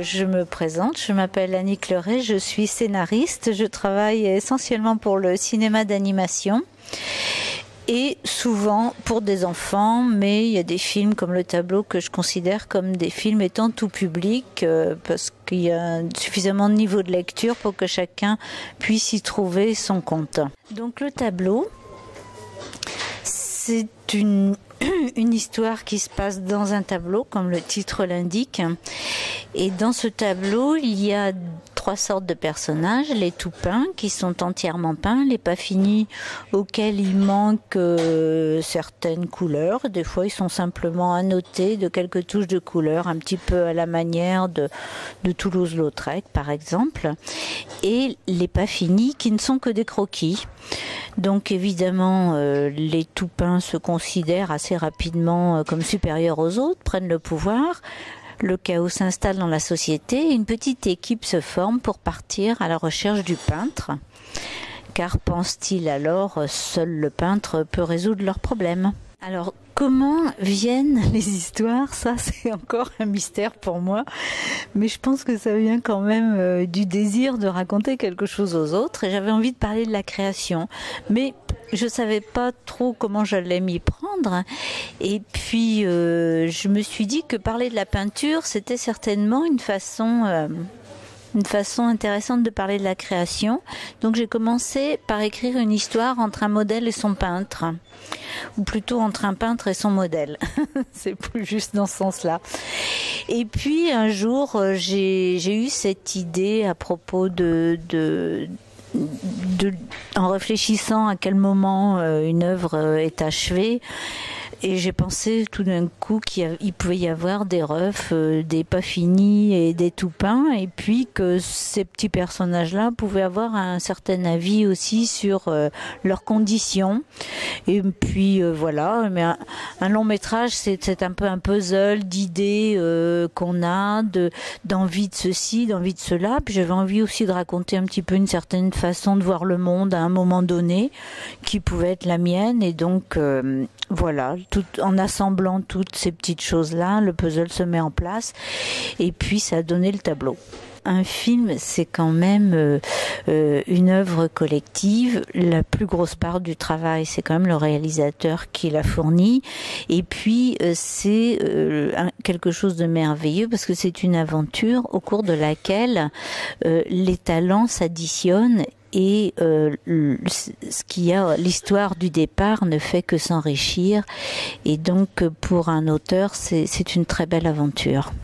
je me présente, je m'appelle Annick Leray, je suis scénariste, je travaille essentiellement pour le cinéma d'animation et souvent pour des enfants, mais il y a des films comme Le Tableau que je considère comme des films étant tout public parce qu'il y a suffisamment de niveau de lecture pour que chacun puisse y trouver son compte. Donc Le Tableau, c'est une histoire qui se passe dans un tableau, comme le titre l'indique. Et dans ce tableau, il y a 3 sortes de personnages. Les tout peints, qui sont entièrement peints. Les pas finis, auxquels il manque certaines couleurs. Des fois, ils sont simplement annotés de quelques touches de couleurs, un petit peu à la manière de Toulouse-Lautrec, par exemple. Et les pas finis, qui ne sont que des croquis. Donc évidemment, les tout peints se considèrent assez rapidement comme supérieurs aux autres, prennent le pouvoir. Le chaos s'installe dans la société et une petite équipe se forme pour partir à la recherche du peintre. Car pense-t-il alors, seul le peintre peut résoudre leurs problèmes. Alors, comment viennent les histoires? Ça, c'est encore un mystère pour moi. Mais je pense que ça vient quand même du désir de raconter quelque chose aux autres. Et j'avais envie de parler de la création. Mais je savais pas trop comment j'allais m'y prendre. Et puis, je me suis dit que parler de la peinture, c'était certainement une façon intéressante de parler de la création. Donc j'ai commencé par écrire une histoire entre un modèle et son peintre, ou plutôt entre un peintre et son modèle. C'est plus juste dans ce sens-là. Et puis un jour, j'ai eu cette idée à propos en réfléchissant à quel moment une œuvre est achevée. Et j'ai pensé tout d'un coup qu'il pouvait y avoir des refs, des pas finis et des tout peints, et puis que ces petits personnages-là pouvaient avoir un certain avis aussi sur leurs conditions. Et puis voilà, mais un long métrage, c'est un peu un puzzle d'idées qu'on a, d'envie de ceci, d'envie de cela. Puis j'avais envie aussi de raconter un petit peu une certaine façon de voir le monde à un moment donné, qui pouvait être la mienne, et donc voilà, en assemblant toutes ces petites choses-là, le puzzle se met en place et puis ça a donné le tableau. Un film, c'est quand même une œuvre collective. La plus grosse part du travail, c'est quand même le réalisateur qui l'a fourni. Et puis, c'est quelque chose de merveilleux parce que c'est une aventure au cours de laquelle les talents s'additionnent. Et l'histoire du départ ne fait que s'enrichir. Et donc, pour un auteur, c'est une très belle aventure.